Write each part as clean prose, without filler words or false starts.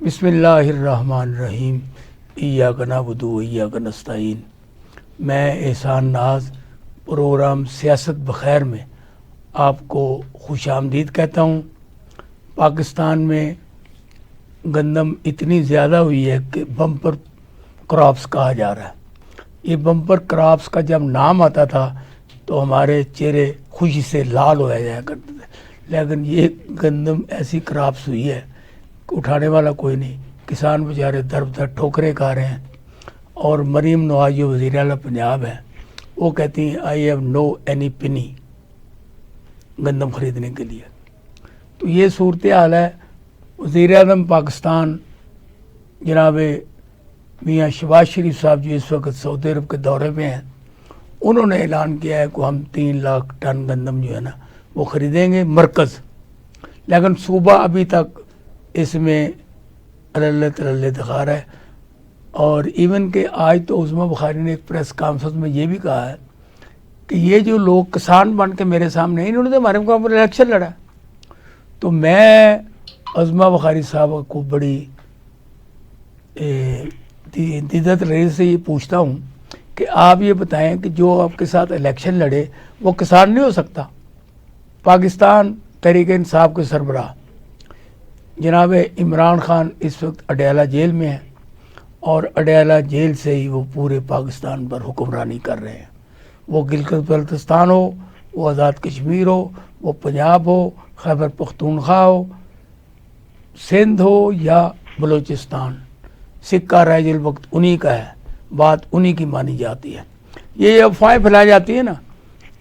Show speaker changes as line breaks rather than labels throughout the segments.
بسم اللہ الرحمن الرحیم ایاک نعبد و ایاک نستعین۔ میں احسان ناز پروگرام سیاست بخیر میں آپ کو خوش آمدید کہتا ہوں۔ پاکستان میں گندم اتنی زیادہ ہوئی ہے کہ بمپر کراپس کہا جا رہا ہے۔ یہ بمپر کراپس کا جب نام آتا تھا تو ہمارے چہرے خوشی سے لال ہو جایا کرتے تھے، لیکن یہ گندم ایسی کراپس ہوئی ہے کہ اٹھانے والا کوئی نہیں، کسان بیچارے در بدر ٹھوکریں کھا رہے ہیں۔ اور مریم نواز جو وزیر اعلیٰ پنجاب ہیں وہ کہتی ہیں آئی ہیو نو اینی پنی گندم خریدنے کے لیے۔ تو یہ صورتحال ہے۔ وزیر اعظم پاکستان جناب میاں شہباز شریف صاحب جو اس وقت سعودی عرب کے دورے پہ ہیں، انہوں نے اعلان کیا ہے کہ ہم 3 لاکھ ٹن گندم جو ہے نا وہ خریدیں گے مرکز، لیکن صوبہ ابھی تک اس میں اللہ تلّہ دکھا رہا ہے۔ اور ایون کہ آج تو عظمیٰ بخاری نے ایک پریس کانفرنس میں یہ بھی کہا ہے کہ یہ جو لوگ کسان بن کے میرے سامنے انہوں نے تو ہمارے مقابلے پر الیکشن لڑا۔ تو میں عظمیٰ بخاری صاحب کو بڑی دیدت رہی سے یہ پوچھتا ہوں کہ آپ یہ بتائیں کہ جو آپ کے ساتھ الیکشن لڑے وہ کسان نہیں ہو سکتا؟ پاکستان تحریک انصاف کے سربراہ جناب عمران خان اس وقت اڈیالہ جیل میں ہیں، اور اڈیالہ جیل سے ہی وہ پورے پاکستان پر حکمرانی کر رہے ہیں۔ وہ گلگت بلتستان ہو، وہ آزاد کشمیر ہو، وہ پنجاب ہو، خیبر پختونخوا ہو، سندھ ہو یا بلوچستان، سکہ رائج الوقت انہی کا ہے، بات انہی کی مانی جاتی ہے۔ یہ افواہیں پھیلائی جاتی ہے نا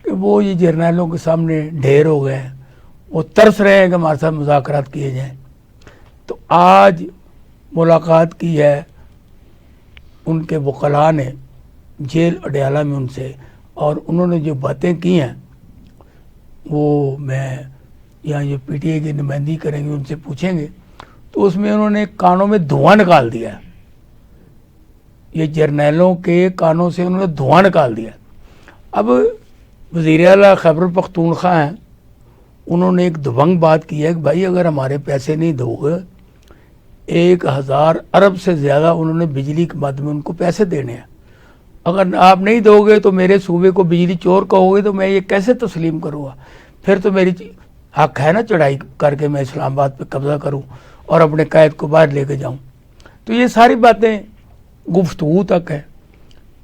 کہ وہ یہ جرنیلوں کے سامنے ڈھیر ہو گئے ہیں، وہ ترس رہے ہیں کہ ہمارے ساتھ مذاکرات کیے جائیں۔ تو آج ملاقات کی ہے ان کے وکلاء نے جیل اڈیالہ میں ان سے، اور انہوں نے جو باتیں کی ہیں وہ میں یہاں جو پی ٹی اے کی نمائندگی کریں گے ان سے پوچھیں گے۔ تو اس میں انہوں نے کانوں میں دھواں نکال دیا ہے، یہ جرنیلوں کے کانوں سے انہوں نے دھواں نکال دیا۔ اب وزیر اعلیٰ خیبر پختونخوا ہیں، انہوں نے ایک دبنگ بات کی ہے کہ بھائی اگر ہمارے پیسے نہیں دو گے، 1000 ارب سے زیادہ انہوں نے بجلی کے مد میں ان کو پیسے دینے ہیں، اگر آپ نہیں دو گے تو میرے صوبے کو بجلی چور کہو گے تو میں یہ کیسے تسلیم کروں گا؟ پھر تو میری حق ہے نا چڑھائی کر کے میں اسلام آباد پہ قبضہ کروں اور اپنے قائد کو باہر لے کے جاؤں۔ تو یہ ساری باتیں گفتگو تک ہے،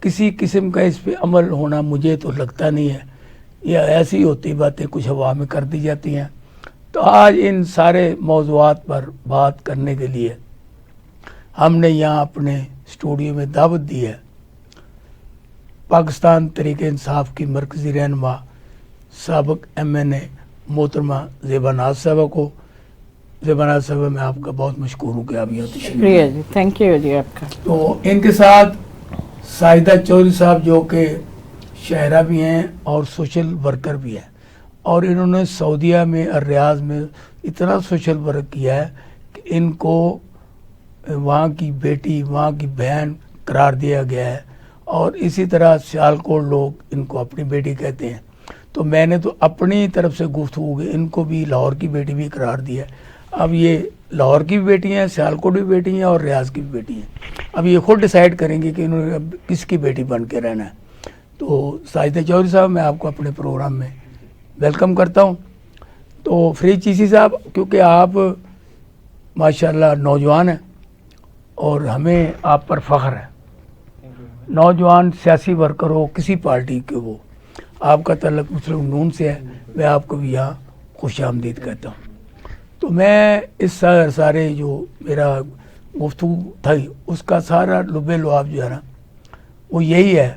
کسی قسم کا اس پہ عمل ہونا مجھے تو لگتا نہیں ہے، یہ ایسی ہوتی باتیں کچھ ہوا میں کر دی جاتی ہیں۔ تو آج ان سارے موضوعات پر بات کرنے کے لیے ہم نے یہاں اپنے اسٹوڈیو میں دعوت دی ہے پاکستان تحریک انصاف کی مرکزی رہنما سابق MNA محترمہ زیبا ناز صاحبہ کو۔ زیبا ناز صاحبہ میں آپ کا بہت مشکور ہوں کہ آپ یہاں تشریف لائے۔
شکریہ جی، تھینک یو جی آپ کا۔
تو ان کے ساتھ ساجدہ چودھری صاحب جو کہ شاعرہ بھی ہیں اور سوشل ورکر بھی ہیں، اور انہوں نے سعودیہ میں اور ریاض میں اتنا سوشل ورک کیا ہے کہ ان کو وہاں کی بیٹی وہاں کی بہن قرار دیا گیا ہے، اور اسی طرح سیالکوٹ لوگ ان کو اپنی بیٹی کہتے ہیں۔ تو میں نے تو اپنی طرف سے گفتگو کی، ان کو بھی لاہور کی بیٹی بھی قرار دیا ہے۔ اب یہ لاہور کی بھی بیٹی ہیں، سیالکوٹ بھی بیٹی ہیں اور ریاض کی بھی بیٹی ہیں۔ اب یہ خود ڈیسائیڈ کریں گے کہ انہوں نے اب کس کی بیٹی بن کے رہنا ہے۔ تو ساجدہ چودھری صاحب میں آپ کو اپنے پروگرام میں ویلکم کرتا ہوں۔ تو فرید چیسی صاحب، کیونکہ آپ ماشاءاللہ نوجوان ہیں اور ہمیں آپ پر فخر ہے، نوجوان سیاسی ورکر ہو کسی پارٹی کے، وہ آپ کا تعلق مسلم نون سے ہے، میں آپ کو بھی یہاں خوش آمدید کہتا ہوں۔ تو میں اس سارے جو میرا گفتگو تھا اس کا سارا لب لعاب جو ہے نا وہ یہی ہے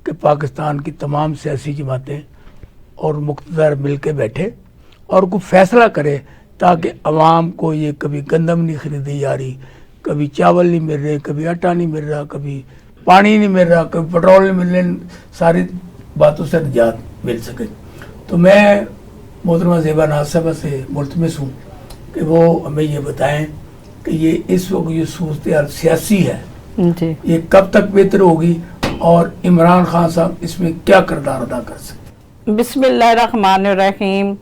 کہ پاکستان کی تمام سیاسی جماعتیں اور مقتدر مل کے بیٹھے اور کوئی فیصلہ کرے تاکہ عوام کو یہ کبھی گندم نہیں خریدی جا رہی، کبھی چاول نہیں مل رہے، کبھی آٹا نہیں مل رہا، کبھی پانی نہیں مل رہا، کبھی پیٹرول نہیں مل رہے، ساری باتوں سے نجات مل سکے۔ تو میں محترمہ زیبا ناز صاحبہ سے ملتمس ہوں کہ وہ ہمیں یہ بتائیں کہ یہ اس وقت یہ صورتحال سیاسی ہے
جی،
یہ کب تک بہتر ہوگی اور عمران خان صاحب اس میں کیا کردار ادا کر سکتے؟
بسم اللہ الرحمن الرحیم۔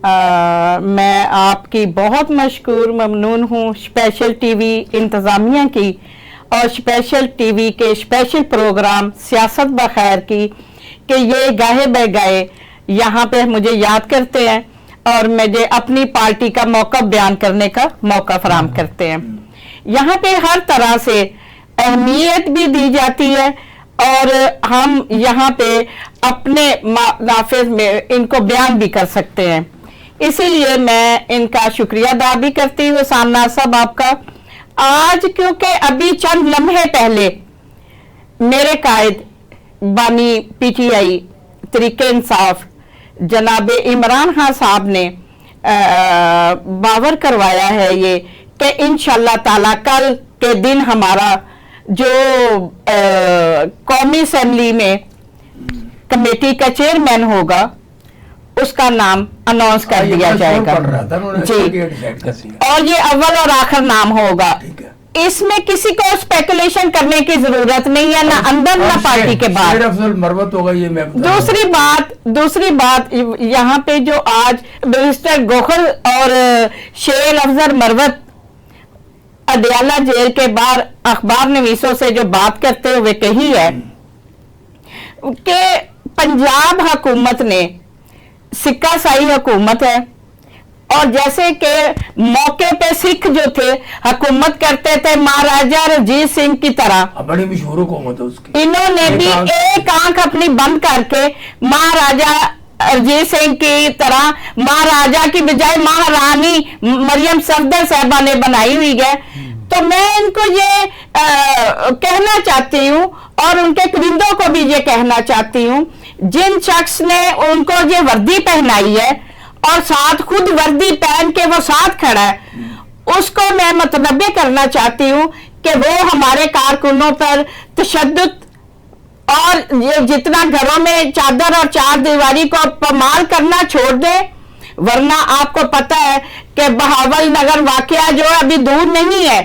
میں آپ کی بہت مشکور ممنون ہوں اسپیشل ٹی وی انتظامیہ کی اور اسپیشل ٹی وی کے اسپیشل پروگرام سیاست بخیر کی کہ یہ گاہے بہ گئے یہاں پہ مجھے یاد کرتے ہیں اور مجھے اپنی پارٹی کا موقع بیان کرنے کا موقع فراہم کرتے ہیں. یہاں پہ ہر طرح سے اہمیت بھی دی جاتی ہے اور ہم یہاں پہ اپنے نافذ میں ان کو بیان بھی کر سکتے ہیں. اسی لیے میں ان کا شکریہ ادا بھی کرتی ہوں سامنا صاحب آپ کا. آج کیونکہ ابھی چند لمحے پہلے میرے قائد بانی P T I Tehreek Insaf جناب عمران خان صاحب نے باور کروایا ہے یہ کہ انشاءاللہ تعالی کل کے دن ہمارا جو قومی اسمبلی میں کمیٹی کا چیئرمین ہوگا اس کا نام اناؤنس کر دیا جائے گا جی, اور یہ اول اور آخر نام ہوگا. اس میں کسی کو اسپیکولیشن کرنے کی ضرورت نہیں ہے, نہ اندر نہ پارٹی کے بعد. دوسری بات یہاں پہ جو آج منسٹر گوخل اور شیر افضل مروت اڈیالہ جیل کے باہر اخبار نویسوں سے جو بات کرتے ہوئے کہی ہے کہ پنجاب حکومت نے سکہ سائی حکومت ہے, اور جیسے کہ موقع پہ سکھ جو تھے حکومت کرتے تھے مہاراجا رنجیت سنگھ کی طرح,
بڑی مشہور حکومت ہے اس کی,
انہوں نے بھی ایک آنکھ اپنی بند کر کے مہاراجا رنجیت سنگھ کی طرح مہاراجا کی بجائے مہارانی مریم صفدر صاحبہ نے بنائی ہوئی ہے. تو میں ان کو یہ کہنا چاہتی ہوں اور ان کے کرندوں کو بھی یہ کہنا چاہتی ہوں, جن شخص نے ان کو یہ وردی پہنائی ہے اور ساتھ خود وردی پہن کے وہ ساتھ کھڑا ہے, اس کو میں متنبع کرنا چاہتی ہوں کہ وہ ہمارے کارکنوں پر تشدد اور یہ جتنا گھروں میں چادر اور چار دیواری کو پامال کرنا چھوڑ دے, ورنہ آپ کو پتہ ہے کہ بہاول نگر واقعہ جو ابھی دور نہیں ہے.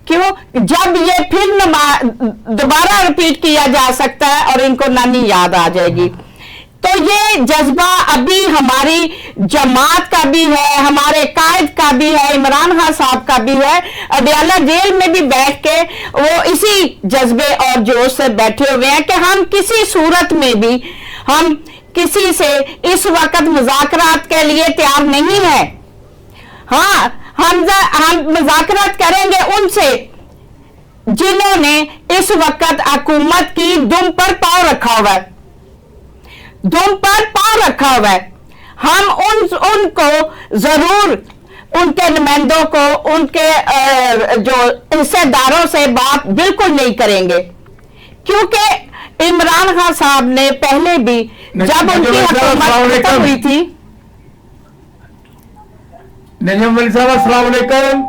کیوں؟ جب یہ پھر دوبارہ ریپیٹ کیا جا سکتا ہے اور ان کو نانی یاد آ جائے گی. تو یہ جذبہ ابھی ہماری جماعت کا بھی ہے, ہمارے قائد کا بھی ہے, عمران خان صاحب کا بھی ہے. اڈیالہ جیل میں بھی بیٹھ کے وہ اسی جذبے اور جوش سے بیٹھے ہوئے ہیں کہ ہم کسی صورت میں بھی ہم کسی سے اس وقت مذاکرات کے لیے تیار نہیں ہیں. ہاں ہم مذاکرات کریں گے ان سے جنہوں نے اس وقت حکومت کی دم پر پاؤں رکھا ہوا ہے, دم پر پاؤں رکھا ہوا ہے. ہم ان کو ضرور ان کے نمائندوں کو ان کے جو حصے داروں سے بات بالکل نہیں کریں گے, کیونکہ عمران خان صاحب نے پہلے بھی جب ان کی حکومت ختم ہوئی تھی.
نجم ولی صاحب السلام علیکم.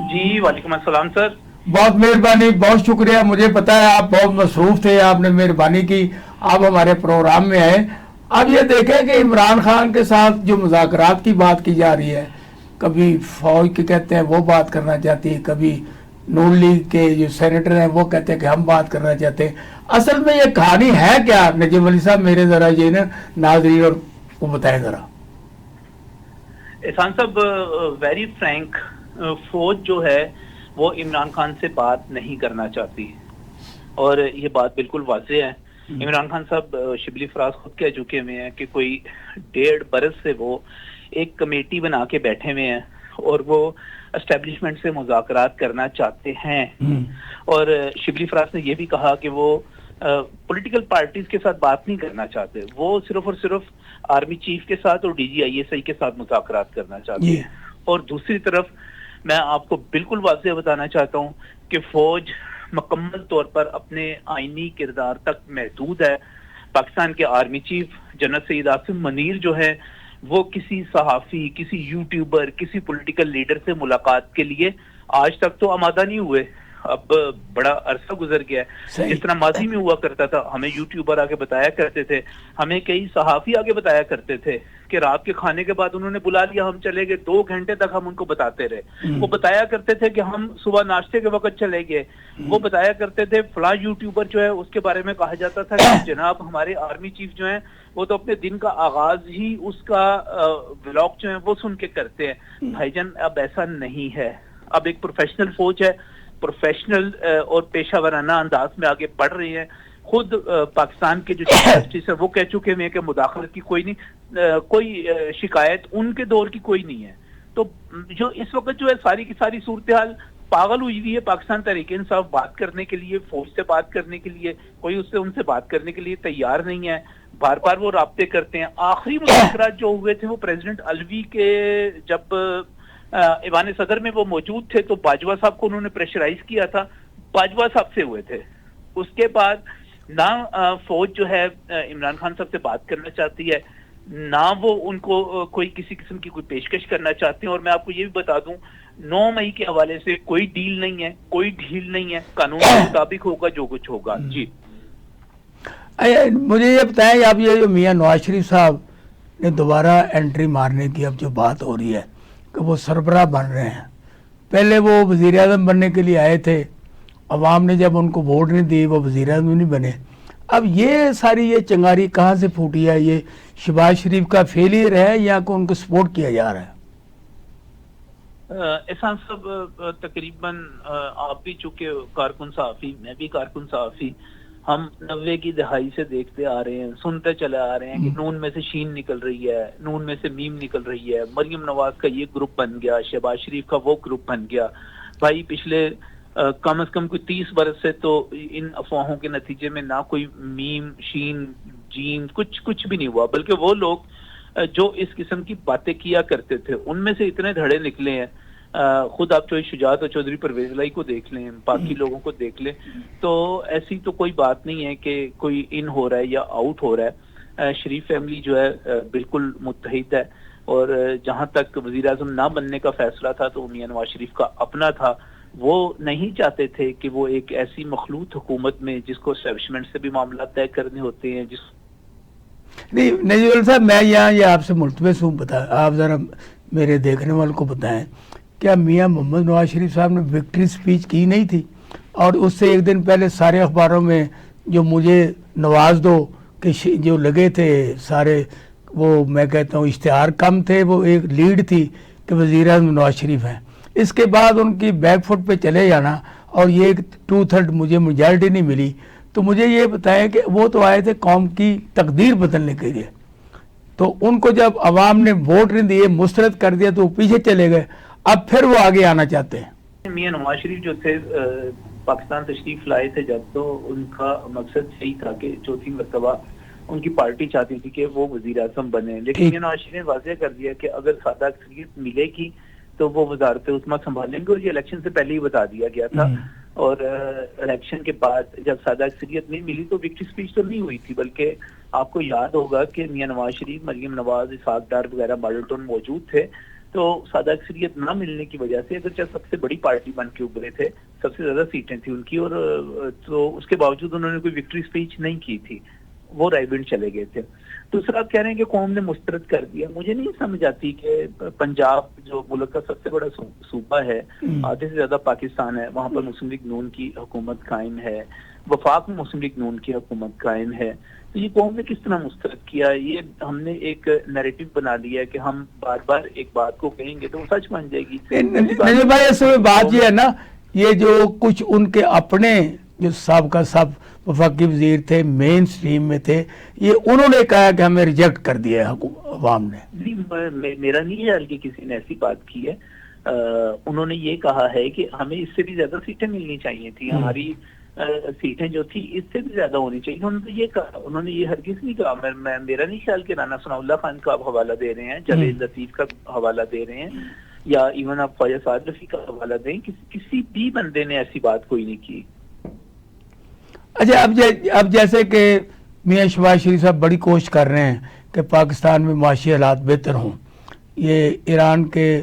جی وعلیکم السلام سر.
بہت مہربانی, بہت شکریہ. مجھے پتا ہے آپ بہت مصروف تھے, آپ نے مہربانی کی, آپ ہمارے پروگرام میں آئے. اب یہ دیکھیں کہ عمران خان کے ساتھ جو مذاکرات کی بات کی جا رہی ہے, کبھی فوج کے کہتے ہیں وہ بات کرنا چاہتی ہے, کبھی نون لیگ کے جو سینیٹر ہیں وہ کہتے ہیں کہ ہم بات کرنا چاہتے ہیں. اصل میں یہ کہانی ہے کیا نجم ولی صاحب؟ میرے ذرا یہ نا ناظرین اور کو بتائیں ذرا.
احسان صاحب ویری فرینک, فوج جو ہے وہ عمران خان سے بات نہیں کرنا چاہتی اور یہ بات بالکل واضح ہے. عمران خان صاحب شبلی فراز خود کہہ چکے ہوئے ہیں کہ کوئی 1.5 برس سے وہ ایک کمیٹی بنا کے بیٹھے ہوئے ہیں اور وہ اسٹیبلشمنٹ سے مذاکرات کرنا چاہتے ہیں. اور شبلی فراز نے یہ بھی کہا کہ وہ پولیٹیکل پارٹیز کے ساتھ بات نہیں کرنا چاہتے, وہ صرف اور صرف آرمی چیف کے ساتھ اور DGISI کے ساتھ مذاکرات کرنا چاہتے ہیں. اور دوسری طرف میں آپ کو بالکل واضح بتانا چاہتا ہوں کہ فوج مکمل طور پر اپنے آئینی کردار تک محدود ہے. پاکستان کے army chief general Syed Asim Munir جو ہے وہ کسی صحافی, کسی یوٹیوبر, کسی پولیٹیکل لیڈر سے ملاقات کے لیے آج تک تو آمادہ نہیں ہوئے. اب بڑا عرصہ گزر گیا ہے. جس طرح ماضی میں ہوا کرتا تھا, ہمیں یوٹیوبر آگے بتایا کرتے تھے, ہمیں کئی صحافی آگے بتایا کرتے تھے کہ رات کے کھانے کے بعد انہوں نے بلا لیا, ہم چلے گئے, 2 گھنٹے تک ہم ان کو بتاتے رہے. وہ بتایا کرتے تھے کہ ہم صبح ناشتے کے وقت چلے گئے. وہ بتایا کرتے تھے فلاں یوٹیوبر جو ہے اس کے بارے میں کہا جاتا تھا کہ جناب ہمارے آرمی چیف جو ہیں وہ تو اپنے دن کا آغاز ہی اس کا ولاگ جو ہے وہ سن کے کرتے ہیں. بھائی جان اب ایسا نہیں ہے. اب ایک پروفیشنل فوج ہے, پروفیشنل اور پیشہ ورانہ انداز میں آگے بڑھ رہی ہیں. خود پاکستان کے جو چیف جسٹس ہے وہ کہہ چکے ہیں کہ مداخلت کی کوئی نہیں, کوئی شکایت ان کے دور کی کوئی نہیں ہے. تو جو اس وقت جو ہے ساری کی ساری صورتحال پاگل ہوئی ہوئی ہے. پاکستان تحریک انصاف بات کرنے کے لیے, فوج سے بات کرنے کے لیے, کوئی ان سے بات کرنے کے لیے تیار نہیں ہے. بار بار وہ رابطے کرتے ہیں. آخری مذاکرات جو ہوئے تھے وہ پریزیڈنٹ الوی کے جب ایوان صدر میں وہ موجود تھے تو باجوہ صاحب کو انہوں نے پریشرائز کیا تھا, باجوہ صاحب سے ہوئے تھے. اس کے بعد نہ فوج جو ہے عمران خان صاحب سے بات کرنا چاہتی ہے, نہ وہ ان کو کوئی کسی قسم کی کوئی پیشکش کرنا چاہتے ہیں. اور میں آپ کو یہ بھی بتا دوں 9 مئی کے حوالے سے کوئی ڈیل نہیں ہے, کوئی ڈھیل نہیں ہے. قانون کے مطابق ہوگا جو کچھ ہوگا. جی
مجھے یہ بتائیں, آپ یہ جو میاں نواز شریف صاحب نے دوبارہ انٹری مارنے کی اب جو بات ہو رہی ہے کہ وہ سربراہ بن رہے ہیں, پہلے وہ وزیر اعظم بننے کے لیے آئے تھے, عوام نے جب ان کو ووٹ نہیں دی وہ وزیر اعظم نہیں بنے. اب یہ ساری یہ چنگاری کہاں سے پھوٹی ہے؟ یہ شہباز شریف کا فیلئر ہے یا کہ ان کو سپورٹ کیا جا رہا ہے؟
احسان صاحب تقریباً آپ بھی چونکہ کارکن صحافی, میں بھی کارکن صحافی, ہم 90 کی دہائی سے دیکھتے آ رہے ہیں, سنتے چلے آ رہے ہیں کہ نون میں سے شین نکل رہی ہے, نون میں سے میم نکل رہی ہے, مریم نواز کا یہ گروپ بن گیا, شہباز شریف کا وہ گروپ بن گیا. بھائی پچھلے کم از کم کوئی 30 برس سے تو ان افواہوں کے نتیجے میں نہ کوئی میم, شین, جیم کچھ بھی نہیں ہوا, بلکہ وہ لوگ جو اس قسم کی باتیں کیا کرتے تھے ان میں سے اتنے دھڑے نکلے ہیں. خود آپ چوہدری شجاعت اور چودھری پرویز الہی کو دیکھ لیں, باقی لوگوں کو دیکھ لیں, تو ایسی تو کوئی بات نہیں ہے کہ کوئی ان ہو رہا ہے یا آؤٹ ہو رہا ہے. شریف فیملی جو ہے بالکل متحد ہے, اور جہاں تک وزیر اعظم نہ بننے کا فیصلہ تھا تو میاں نواز شریف کا اپنا تھا. وہ نہیں چاہتے تھے کہ وہ ایک ایسی مخلوط حکومت میں جس کو اسٹیبلشمنٹ سے بھی معاملات طے کرنے ہوتے ہیں.
نہیں نجیب صاحب, میں یہاں یہ آپ سے ملتمس ہوں, آپ ذرا میرے دیکھنے والوں کو بتائیں, کیا میاں محمد نواز شریف صاحب نے وکٹری سپیچ کی نہیں تھی؟ اور اس سے ایک دن پہلے سارے اخباروں میں جو مجھے نواز دو کہ جو لگے تھے سارے, وہ میں کہتا ہوں اشتہار کم تھے, وہ ایک لیڈ تھی کہ وزیر اعظم نواز شریف ہیں. اس کے بعد ان کی بیک فٹ پہ چلے جانا, اور یہ 2/3 مجھے میجارٹی نہیں ملی. تو مجھے یہ بتائیں کہ وہ تو آئے تھے قوم کی تقدیر بدلنے کے لیے, تو ان کو جب عوام نے ووٹ نہیں دیے, مسترد کر دیا, تو وہ پیچھے چلے گئے. اب پھر وہ آگے آنا چاہتے ہیں.
میاں نواز شریف جو تھے پاکستان تشریف لائے تھے جب, تو ان کا مقصد یہی تھا کہ چوتھی مرتبہ ان کی پارٹی چاہتی تھی کہ وہ وزیر اعظم بنے. لیکن میاں نواز شریف نے واضح کر دیا کہ اگر سادہ اکثریت ملے گی تو وہ وزارت عظمیٰ سنبھالیں گے, اور یہ الیکشن سے پہلے ہی بتا دیا گیا تھا. اور الیکشن کے بعد جب سادہ اکثریت نہیں ملی تو وکٹری سپیچ تو نہیں ہوئی تھی, بلکہ آپ کو یاد ہوگا کہ میاں نواز شریف, مریم نواز, اسحاق ڈار وغیرہ ماڈل ٹاؤن موجود تھے. تو سادہ اکثریت نہ ملنے کی وجہ سے اگرچہ سب سے بڑی پارٹی بن کے ابھرے تھے, سب سے زیادہ سیٹیں تھیں ان کی, اور تو اس کے باوجود انہوں نے کوئی وکٹری سپیچ نہیں کی تھی, وہ رائے بینڈ چلے گئے تھے. دوسرا آپ کہہ رہے ہیں کہ قوم نے مسترد کر دیا. مجھے نہیں سمجھ آتی کہ پنجاب جو ملک کا سب سے بڑا صوبہ ہے, آدھے سے زیادہ پاکستان ہے, وہاں پر مسلم لیگ نون کی حکومت قائم ہے, وفاق میں مسلم لیگ نون کی حکومت قائم ہے. تو یہ قوم نے کس طرح مسترد کیا؟ یہ ہم نے ایک نیریٹو بنا لیا ہے کہ ہم بار بار ایک بات کو کہیں گے تو وہ سچ بن جائے گی.
نہیں بھائی, اصل میں بات یہ ہے نا, یہ جو کچھ ان کے اپنے جو سابقہ سب وفاقی وزیر تھے, مین سٹریم میں تھے, یہ انہوں نے کہا کہ ہمیں ریجیکٹ کر دیا ہے عوام نے.
میرا نہیں خیال کہ کسی نے ایسی بات کی ہے. انہوں نے یہ کہا ہے کہ ہمیں اس سے بھی زیادہ سیٹیں ملنی چاہیے تھی, ہماری سیٹیں جو تھی اس سے بھی زیادہ ہونی چاہیے. انہوں نے تو یہ کہا, انہوں نے یہ ہرگز نہیں کہا. میرا نہیں خیال کہ رانا ثناء اللہ خان کا آپ حوالہ دے رہے ہیں, جاوید لطیف کا حوالہ دے رہے ہیں, یا ایون آپ خواجہ سعد رفیع کا حوالہ دیں, کسی بھی بندے نے ایسی بات کوئی نہیں کی.
اچھا, اب جیسے کہ میاں شہباز شریف صاحب بڑی کوشش کر رہے ہیں کہ پاکستان میں معاشی حالات بہتر ہوں, یہ ایران کے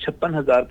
56,000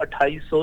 2800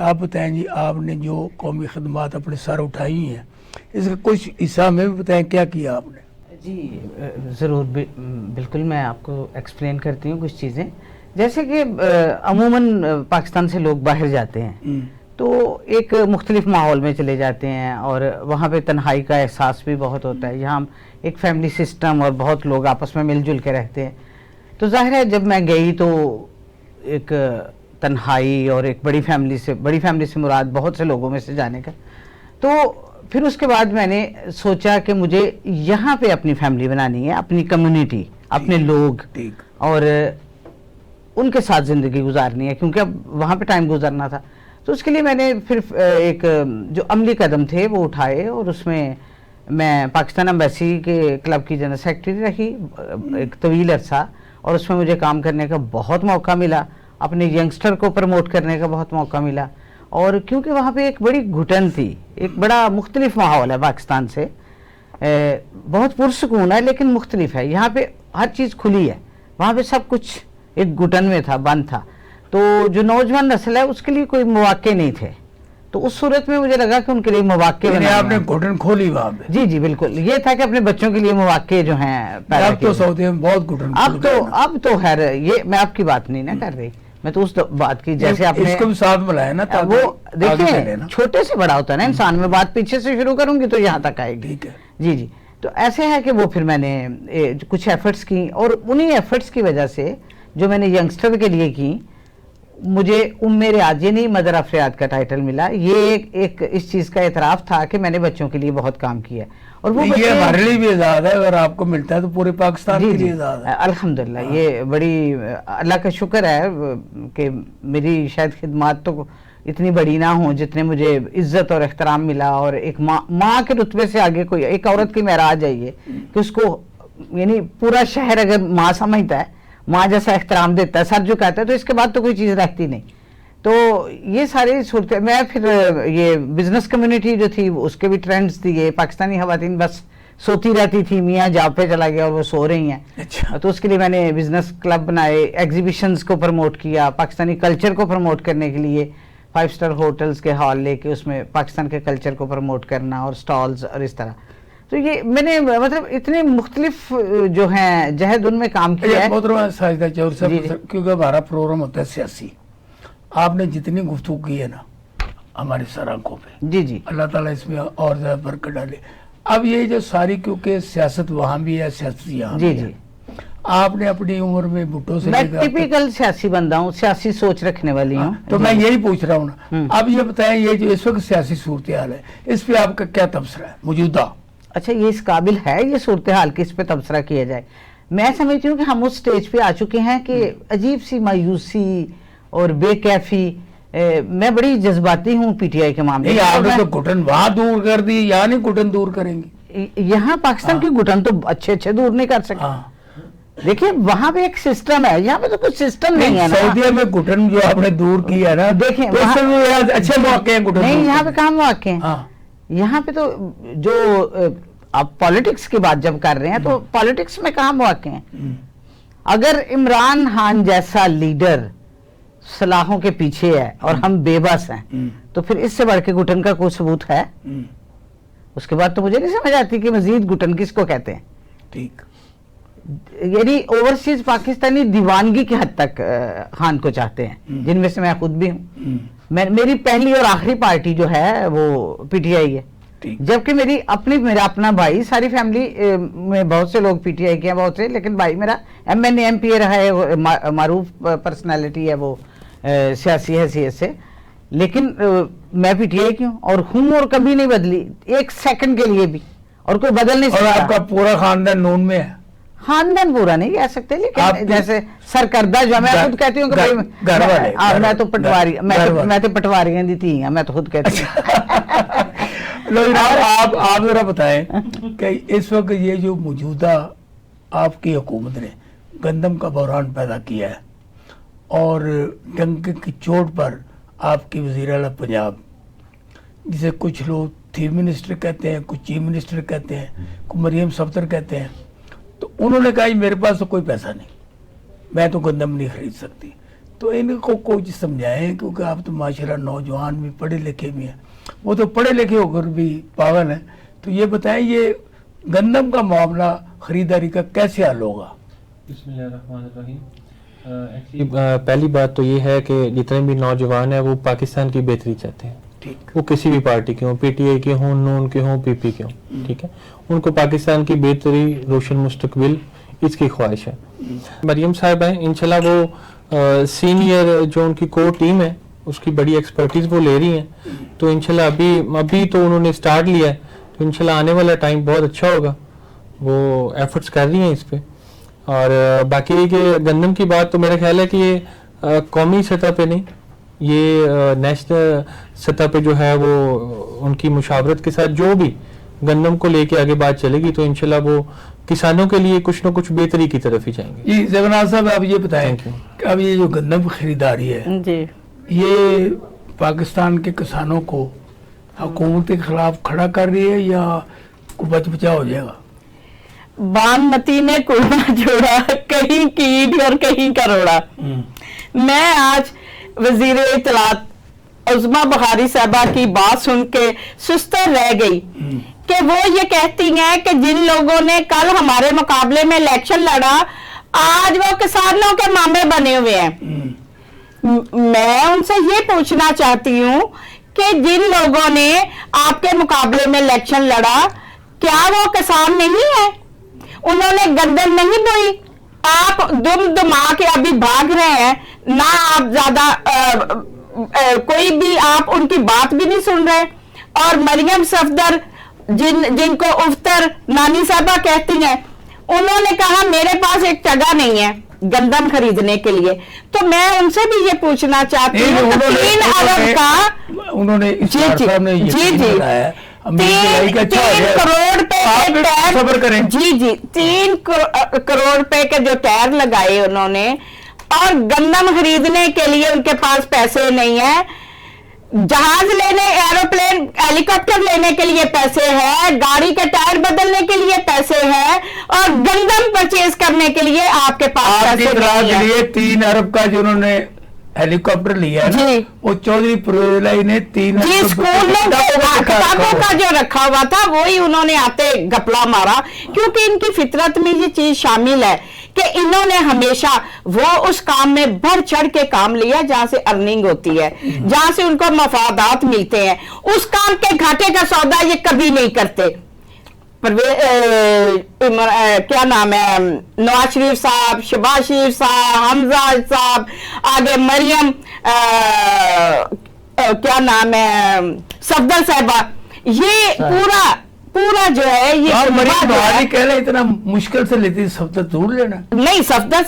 آپ بتائیں جی، آپ نے جو قومی خدمات اپنے سر اٹھائی ہیں اس کا کچھ حصہ ہمیں بھی بتائیں کیا کیا آپ نے؟
جی ضرور، بالکل میں آپ کو ایکسپلین کرتی ہوں کچھ چیزیں. جیسے کہ عموماً پاکستان سے لوگ باہر جاتے ہیں تو ایک مختلف ماحول میں چلے جاتے ہیں اور وہاں پہ تنہائی کا احساس بھی بہت ہوتا ہے. یہاں ایک فیملی سسٹم اور بہت لوگ آپس میں مل جل کے رہتے ہیں. تو ظاہر ہے جب میں گئی تو ایک تنہائی اور ایک بڑی فیملی سے مراد بہت سے لوگوں میں سے جانے کا. تو پھر اس کے بعد میں نے سوچا کہ مجھے یہاں پہ اپنی فیملی بنانی ہے، اپنی کمیونٹی، اپنے لوگ اور ان کے ساتھ زندگی گزارنی ہے، کیونکہ اب وہاں پہ ٹائم گزارنا تھا. تو اس کے لیے میں نے پھر ایک جو عملی قدم تھے وہ اٹھائے اور اس میں پاکستان ایمبیسی کے کلب کی جنرل سیکرٹری رہی ایک طویل عرصہ، اور اس میں مجھے کام کرنے کا بہت موقع ملا، اپنے ینگسٹر کو پروموٹ کرنے کا بہت موقع ملا. اور کیونکہ وہاں پہ ایک بڑی گھٹن تھی، ایک بڑا مختلف ماحول ہے پاکستان سے، بہت پرسکون ہے لیکن مختلف ہے. یہاں پہ ہر چیز کھلی ہے، وہاں پہ سب کچھ ایک گھٹن میں تھا، بند تھا. تو جو نوجوان نسل ہے اس کے لیے کوئی مواقع نہیں تھے. تو اس صورت میں مجھے لگا کہ ان کے لیے مواقع
آپ نے گھٹن کھولی وہاں پہ.
جی جی بالکل، یہ تھا کہ اپنے بچوں کے لیے مواقع جو ہیں پیدا
اب تو سعودی میں بہت گھٹن
اب تو خیر یہ میں آپ کی بات نہیں نہ کر رہی، میں تو اس بات کی جیسے آپ نے
اس کو بھی ساتھ ملایا نا،
وہ دیکھیں چھوٹے سے بڑا ہوتا ہے نا انسان. میں بات پیچھے سے شروع کروں گی تو یہاں تک آئے گی. جی جی. تو ایسے ہے کہ وہ پھر میں نے کچھ ایفرٹس کی اور انہی ایفرٹس کی وجہ سے جو میں نے ینگسٹر کے لیے کی، مجھے راجینی مدر آف ریاض کا ٹائٹل ملا. یہ ایک اس چیز کا اعتراف تھا کہ میں نے بچوں کے لیے بہت کام کیا. اور وہ
یہ ہمارے لیے بھی اعزاز ہے، اگر آپ کو ملتا ہے تو پورے پاکستان کے لیے اعزاز ہے.
الحمدللہ یہ بڑی اللہ کا شکر ہے کہ میری شاید خدمات تو اتنی بڑی نہ ہوں جتنے مجھے عزت اور احترام ملا. اور ایک ماں کے رتبے سے آگے کوئی ایک عورت کی معراج ہے یہ کہ اس کو یعنی پورا شہر اگر ماں سمجھتا ہے، ماں جیسا احترام دیتا ہے، سر جھکاتا ہے، تو اس کے بعد تو کوئی چیز رہتی نہیں. تو یہ ساری صورتیں میں پھر یہ بزنس کمیونٹی جو تھی اس کے بھی ٹرینڈز دیے. پاکستانی خواتین بس سوتی رہتی تھی، میاں جاب پہ چلا گیا اور وہ سو رہی ہیں. تو اس کے لیے میں نے بزنس کلب بنائے، ایگزیبیشنز کو پروموٹ کیا، پاکستانی کلچر کو پروموٹ کرنے کے لیے 5 اسٹار ہوٹلز کے ہال لے کے اس میں پاکستان کے کلچر کو پروموٹ کرنا اور سٹالز اور اس طرح. تو یہ میں نے مطلب اتنے مختلف جو ہیں جہد ان میں کام کیا ہے.
محترمہ ساجدہ چور صاحب، کیونکہ ہمارا پروگرام ہوتا ہے سیاسی، آپ نے جتنی گفتگو کی ہے نا ہماری سر آنکھوں پہ،
جی جی
اللہ تعالیٰ اس میں اور زیادہ برکت ڈالے. اب یہ جو ساری کیونکہ سیاست وہاں بھی ہے، سیاست یہاں
جی
بھی ہے.
جی
آپ نے اپنی عمر میں بھٹو سے
میں ٹپیکل سیاسی بندہ ہوں، سیاسی سوچ رکھنے والی ہوں.
تو میں یہی پوچھ رہا ہوں نا، اب یہ بتائیں یہ جو اس وقت سیاسی صورتحال ہے اس پہ آپ کا کیا تبصرہ ہے موجودہ؟
اچھا یہ اس قابل ہے یہ صورتحال کہ اس پہ تبصرہ کیا جائے؟ میں سمجھتی ہوں کہ ہم اس سٹیج پہ آ چکے ہیں کہ عجیب سی مایوسی اور بے کیفی. میں بڑی جذباتی ہوں پی ٹی آئی کے معاملے میں.
آپ نے تو گھٹن وہاں دور کر دی، یہاں نہیں گھٹن دور کریں گی.
یہاں پاکستان کی گھٹن تو اچھے دور نہیں کر سکتے. دیکھیں وہاں پہ ایک سسٹم ہے، یہاں پہ تو کچھ سسٹم نہیں ہے.
سعودیہ میں گھٹن جو آپ نے دور کیا ہے نا،
دیکھیں
اچھے مواقع ہیں گھٹن.
نہیں یہاں پہ کہاں مواقع ہیں. یہاں پہ تو جو آپ پالیٹکس کی بات جب کر رہے ہیں تو پالیٹکس میں کہاں مواقع ہیں. اگر عمران خان جیسا لیڈر صلاحوں کے پیچھے ہے اور ہم بے بس ہیں تو پھر اس سے بڑھ کے گھٹن کا کوئی ثبوت ہے؟ اس کے بعد تو مجھے نہیں سمجھ آتی کہ مزید گھٹن کس کو کہتے ہیں.
ٹھیک،
یعنی اوورسیز پاکستانی دیوانگی کی حد تک خان کو چاہتے ہیں، جن میں سے میں خود بھی ہوں. میری پہلی اور آخری پارٹی جو ہے وہ پی ٹی آئی ہے، جبکہ میرا اپنا بھائی، ساری فیملی میں بہت سے لوگ پی ٹی آئی کے ہیں، بہت سے، لیکن بھائی میرا M N A M P A رہا ہے، معروف پرسنالٹی ہے وہ سیاسی حیثیت سے. لیکن میں پی ٹی آئی کی ہوں اور کبھی نہیں بدلی ایک سیکنڈ کے لیے بھی، اور کوئی بدل نہیں سکتا.
اور آپ کا پورا خاندان نون میں ہے؟
خاندان پورا نہیں کہہ سکتے، لیکن جیسے سرکردہ جو میں خود کہتی ہوں کہ میں تو پٹواری، میں تو پٹواریاں دی تھی ہیں، میں تو خود کہتی ہوں.
آپ ذرا بتائیں کہ اس وقت یہ جو موجودہ آپ کی حکومت نے گندم کا بحران پیدا کیا ہے اور ڈنکے کی چوٹ پر آپ کی وزیر اعلیٰ پنجاب، جسے کچھ لوگ چیف منسٹر کہتے ہیں، کچھ چیف منسٹر کہتے ہیں، کچھ مریم صفدر کہتے ہیں، تو انہوں نے کہا میرے پاس تو کوئی پیسہ نہیں، میں تو گندم نہیں خرید سکتی. تو ان کو کچھ سمجھائیں، کیونکہ آپ تو ماشاءاللہ نوجوان بھی پڑھے لکھے بھی ہیں، وہ تو پڑھے لکھے ہو کر بھی پاگل ہیں. تو یہ بتائیں یہ گندم کا معاملہ خریداری کا کیسے حل ہوگا؟
بسم اللہ الرحمن الرحیم. پہلی بات تو یہ ہے کہ جتنے بھی نوجوان ہیں وہ پاکستان کی بہتری چاہتے ہیں،
ٹھیک.
وہ کسی بھی پارٹی کے ہوں، پی ٹی آئی کے ہوں، نون کے ہوں، پی پی کے ہوں، ٹھیک ہے. ان کو پاکستان کی بہتری، روشن مستقبل، اس کی خواہش ہے. مریم صاحب ہیں، انشاءاللہ وہ سینئر جو ان کی کور ٹیم ہے اس کی بڑی ایکسپرٹیز وہ لے رہی ہیں. تو انشاءاللہ ابھی تو انہوں نے سٹارٹ لیا ہے، تو انشاءاللہ آنے والا ٹائم بہت اچھا ہوگا. وہ ایفرٹس کر رہی ہیں اس پہ. اور باقی کہ گندم کی بات تو میرا خیال ہے کہ یہ قومی سطح پہ نہیں، یہ نیشنل سطح پہ جو ہے وہ ان کی مشاورت کے ساتھ جو بھی گندم کو لے کے آگے بات چلے گی تو انشاءاللہ وہ کسانوں کے لیے کچھ نہ کچھ بہتری کی طرف ہی جائیں گے.
جی زیغنات صاحب آپ یہ بتائیں
Thank you.
کہ اب یہ جو گندم کی خریداری ہے
جی
یہ پاکستان کے کسانوں کو حکومت کے خلاف کھڑا کر رہی ہے یا کوئی بچ بچا ہو جائے گا؟
بانمتی نے کوڑا جوڑا، کہیں کیٹ اور کہیں کروڑا. میں آج وزیر اطلاعات عظمیٰ بخاری صاحبہ کی بات سن کے سستر رہ گئی کہ وہ یہ کہتی ہیں کہ جن لوگوں نے کل ہمارے مقابلے میں الیکشن لڑا آج وہ کسانوں کے مامے بنے ہوئے ہیں. میں ان سے یہ پوچھنا چاہتی ہوں کہ جن لوگوں نے آپ کے مقابلے میں الیکشن لڑا کیا وہ کسان نہیں ہے؟ انہوں نے گندم نہیں بوئی. آپ دم دما کے ابھی بھاگ رہے ہیں، نہ آپ زیادہ کوئی بھی آپ ان کی بات بھی نہیں سن رہے. اور مریم صفدر جن کو افطر نانی صاحبہ کہتی ہیں، انہوں نے کہا میرے پاس ایک جگہ نہیں ہے گندم خریدنے کے لیے. تو میں ان سے بھی یہ پوچھنا چاہتی ہوں 3 ارب کا
انہوں نے
جی جی 3 کروڑ روپے کے جو ٹائر لگائے انہوں نے، اور گندم خریدنے کے لیے ان کے پاس پیسے نہیں ہیں. جہاز لینے، ایروپلین، ہیلی کاپٹر لینے کے لیے پیسے ہیں، گاڑی کے ٹائر بدلنے کے لیے پیسے ہیں، اور گندم پرچیز کرنے کے لیے آپ کے پاس پیسے نہیں ہیں.
3 ارب کا جو انہوں نے ہیلی کاپٹر لیا ہے
جی
وہ چودھری پرویز لائی نے 3
جی اسکولوں کتابوں کا جو رکھا ہوا تھا وہی انہوں نے آتے گپلا مارا، کیونکہ ان کی فطرت میں یہ چیز شامل ہے کہ انہوں نے ہمیشہ وہ اس کام میں بڑھ چڑھ کے کام لیا جہاں سے ارننگ ہوتی ہے، جہاں سے ان کو مفادات ملتے ہیں. اس کام کے گھاٹے کا سودا یہ کبھی نہیں کرتے. کیا نام ہے، نواز شریف صاحب، شہباز شریف صاحب، حمزہ صاحب، آگے مریم کیا نام ہے صفدر صاحبہ، یہ پورا جو ہے یہ
مریم بہاری کہہ رہے اتنا مشکل سے لیتی صفدر ضرور لینا
نہیں. صفدر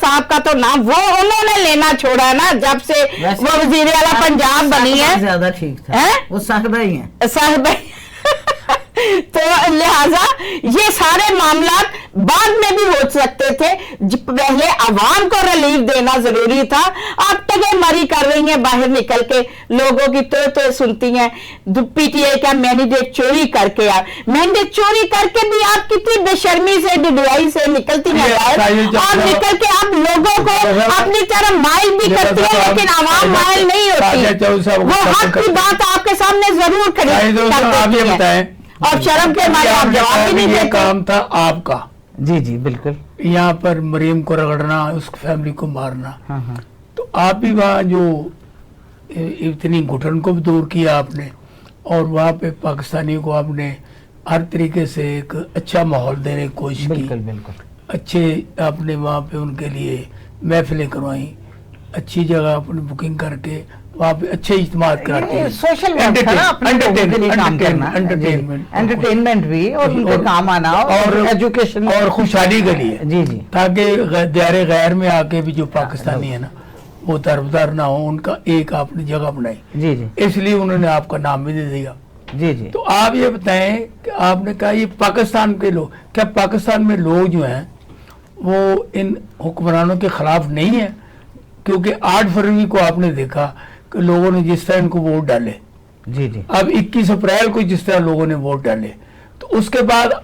صاحب کا تو نام وہ انہوں نے لینا چھوڑا ہے نا جب سے وہ وزیر اعلیٰ پنجاب بنی ہے.
زیادہ ٹھیک تھا، وہ صاحبہ ہی ہیں
صاحبہ. تو لہذا یہ سارے معاملات بعد میں بھی ہو سکتے تھے، پہلے عوام کو ریلیف دینا ضروری تھا. آپ ٹگے ماری کر رہی ہیں باہر نکل کے، لوگوں کی تو سنتی ہیں. پی ٹی آئی کا مینڈیٹ چوری کر کے مینڈیٹ چوری کر کے بھی آپ کتنی بے شرمی سے ڈڈوائی سے نکلتی ہیں باہر، اور نکل کے آپ لوگوں کو اپنی طرح مائل بھی کرتی ہیں لیکن عوام مائل نہیں ہوتی. وہ حق کی بات آپ کے سامنے ضرور کرتی ہیں اور شرم کے مارے آپ جواب بھی نہیں دیتے.
کام تھا آپ کا.
جی جی بالکل.
یہاں پر مریم کو رگڑنا، اس فیملی کو مارنا، تو آپ بھی وہاں جو اتنی گھٹن کو بھی دور کیا آپ نے، اور وہاں پہ پاکستانی کو آپ نے ہر طریقے سے ایک اچھا ماحول دینے کی کوشش کی.
بالکل بالکل.
اچھے آپ نے وہاں پہ ان کے لیے محفلیں کروائیں، اچھی جگہ اپنی بکنگ کر کے وہاں پہ اچھے اجتماعات کراتے ہیں.
سوشل انٹرٹینمنٹ بھی اور ان کے کام آنا اور ایجوکیشن
اور خوشحالی کے لیے.
جی جی.
تاکہ دیار غیر میں آ کے بھی جو پاکستانی ہے نا وہ طرفدار نہ ہو، ان کا ایک آپ نے جگہ بنائی.
جی جی.
اس لیے انہوں نے آپ کا نام بھی دے دیا.
جی جی.
تو آپ یہ بتائیں کہ آپ نے کہا یہ پاکستان کے لوگ، کیا پاکستان میں لوگ جو ہیں وہ ان حکمرانوں کے خلاف نہیں ہیں؟ کیونکہ 8 فروری کو آپ نے دیکھا کہ لوگوں نے جس طرح ان کو ووٹ ڈالے.
جی جی.
اب 21 اپریل کو جس طرح لوگوں نے ووٹ ڈالے، تو اس کے بعد